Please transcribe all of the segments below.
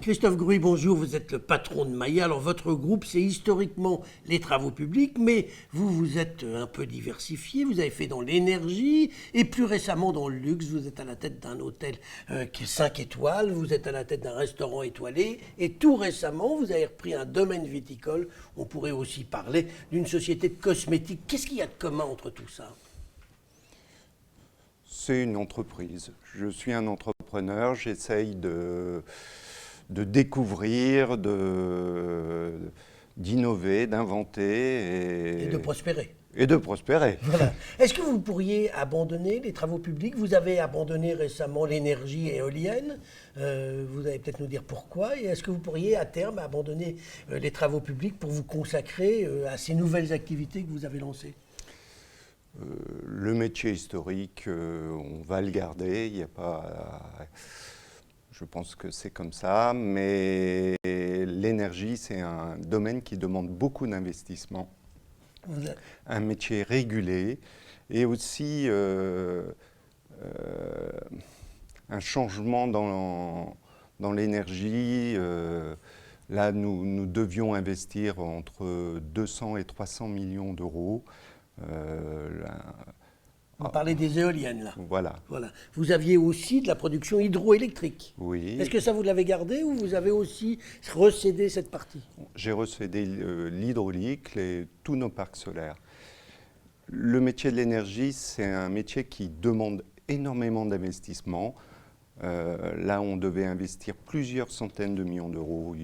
Christophe Gruy, bonjour, vous êtes le patron de Maya. Alors votre groupe, c'est historiquement les travaux publics, mais vous êtes un peu diversifié, vous avez fait dans l'énergie et plus récemment dans le luxe. Vous êtes à la tête d'un hôtel qui est 5 étoiles, vous êtes à la tête d'un restaurant étoilé et tout récemment, vous avez repris un domaine viticole. On pourrait aussi parler d'une société de cosmétiques. Qu'est-ce qu'il y a de commun entre tout ça ? C'est une entreprise. Je suis un entrepreneur, j'essaye de découvrir, d'innover, d'inventer Et de prospérer. Et de prospérer. Voilà. Est-ce que vous pourriez abandonner les travaux publics? Vous avez abandonné récemment l'énergie éolienne. Vous allez peut-être nous dire pourquoi. Et est-ce que vous pourriez à terme abandonner les travaux publics pour vous consacrer à ces nouvelles activités que vous avez lancées? Le métier historique, on va le garder. Il y a pas. Je pense que c'est comme ça, mais l'énergie, c'est un domaine qui demande beaucoup d'investissement. Un métier régulé et aussi un changement dans l'énergie. Là, nous devions investir entre 200 et 300 millions d'euros. Vous parlez des éoliennes, là. Voilà. Vous aviez aussi de la production hydroélectrique. Oui. Est-ce que ça, vous l'avez gardé ou vous avez aussi recédé cette partie? J'ai recédé l'hydraulique, tous nos parcs solaires. Le métier de l'énergie, c'est un métier qui demande énormément d'investissement. Là, on devait investir plusieurs centaines de millions d'euros.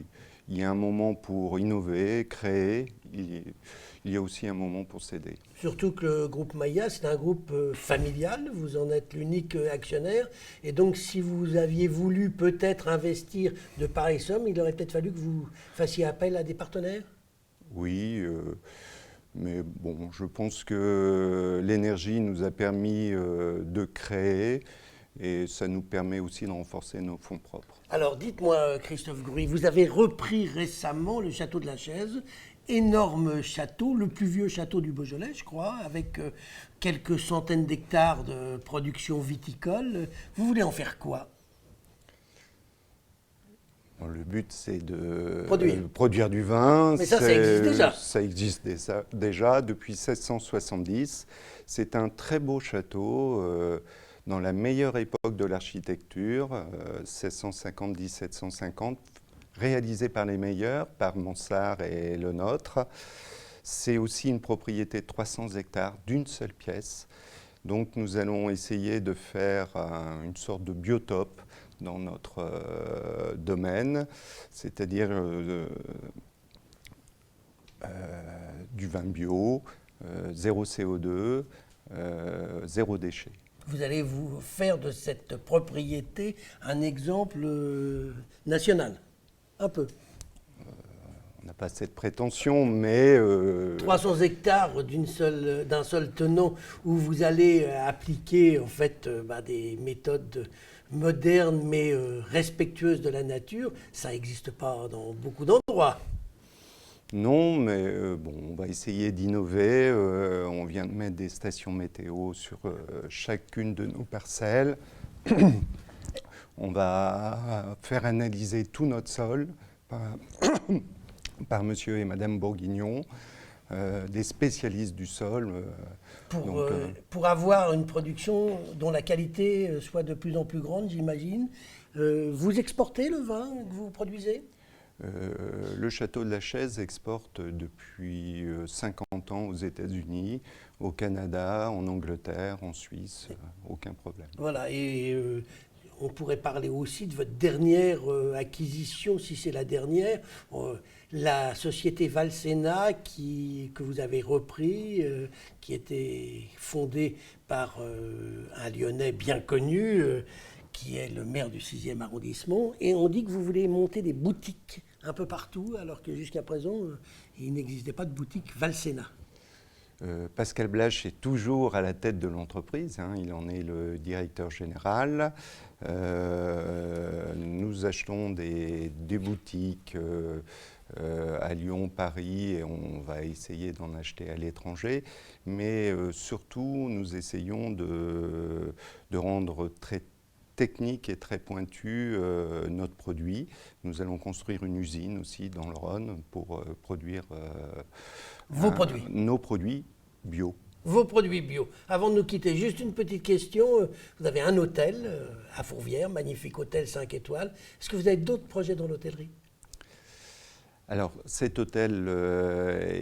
Il y a un moment pour innover, créer. Il y a aussi un moment pour céder. Surtout que le groupe Maya, c'est un groupe familial, vous en êtes l'unique actionnaire. Et donc, si vous aviez voulu peut-être investir de pareilles sommes, il aurait peut-être fallu que vous fassiez appel à des partenaires? Oui, mais bon, je pense que l'énergie nous a permis de créer et ça nous permet aussi de renforcer nos fonds propres. Alors, dites-moi, Christophe Gruy, vous avez repris récemment le château de la Chaise. Énorme château, le plus vieux château du Beaujolais, je crois, avec quelques centaines d'hectares de production viticole. Vous voulez en faire quoi? Le but, c'est de produire du vin. Mais ça existe déjà. Ça existe déjà depuis 1670. C'est un très beau château dans la meilleure époque de l'architecture, 1650-1750. Réalisé par les meilleurs, par Mansart et le nôtre. C'est aussi une propriété de 300 hectares d'une seule pièce. Donc nous allons essayer de faire une sorte de biotope dans notre domaine, c'est-à-dire du vin bio, zéro CO2, zéro déchet. Vous allez vous faire de cette propriété un exemple national? Un peu. On n'a pas cette prétention, mais... 300 hectares d'un seul tenant où vous allez appliquer en fait des méthodes modernes mais respectueuses de la nature, ça n'existe pas dans beaucoup d'endroits. Non, mais on va essayer d'innover. On vient de mettre des stations météo sur chacune de nos parcelles. On va faire analyser tout notre sol par monsieur et madame Bourguignon, des spécialistes du sol. Pour avoir une production dont la qualité soit de plus en plus grande, j'imagine. Vous exportez le vin que vous produisez ? Le château de la Chaise exporte depuis 50 ans aux États-Unis, au Canada, en Angleterre, en Suisse, aucun problème. Voilà, et on pourrait parler aussi de votre dernière acquisition, si c'est la dernière, la société Valsena que vous avez repris, qui était fondée par un Lyonnais bien connu, qui est le maire du 6e arrondissement. Et on dit que vous voulez monter des boutiques un peu partout, alors que jusqu'à présent, il n'existait pas de boutique Valsena. Pascal Blache est toujours à la tête de l'entreprise, il en est le directeur général. Nous achetons des boutiques à Lyon, Paris, et on va essayer d'en acheter à l'étranger. Mais surtout, nous essayons de rendre très technique et très pointue notre produit. Nous allons construire une usine aussi dans le Rhône pour produire nos produits bio. Vos produits bio. Avant de nous quitter, juste une petite question. Vous avez un hôtel à Fourvière, magnifique hôtel 5 étoiles. Est-ce que vous avez d'autres projets dans l'hôtellerie ? Alors, cet hôtel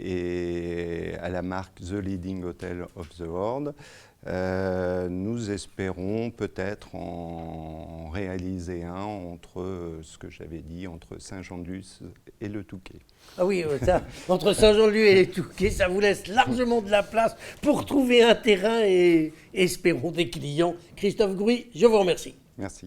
est à la marque The Leading Hotel of the World. Nous espérons peut-être en réaliser un entre ce que j'avais dit, entre Saint-Jean-de-Luz et le Touquet. Ah oui, ça, entre Saint-Jean-de-Luz et les Touquets, ça vous laisse largement de la place pour trouver un terrain et espérons des clients. Christophe Grouy, je vous remercie. Merci.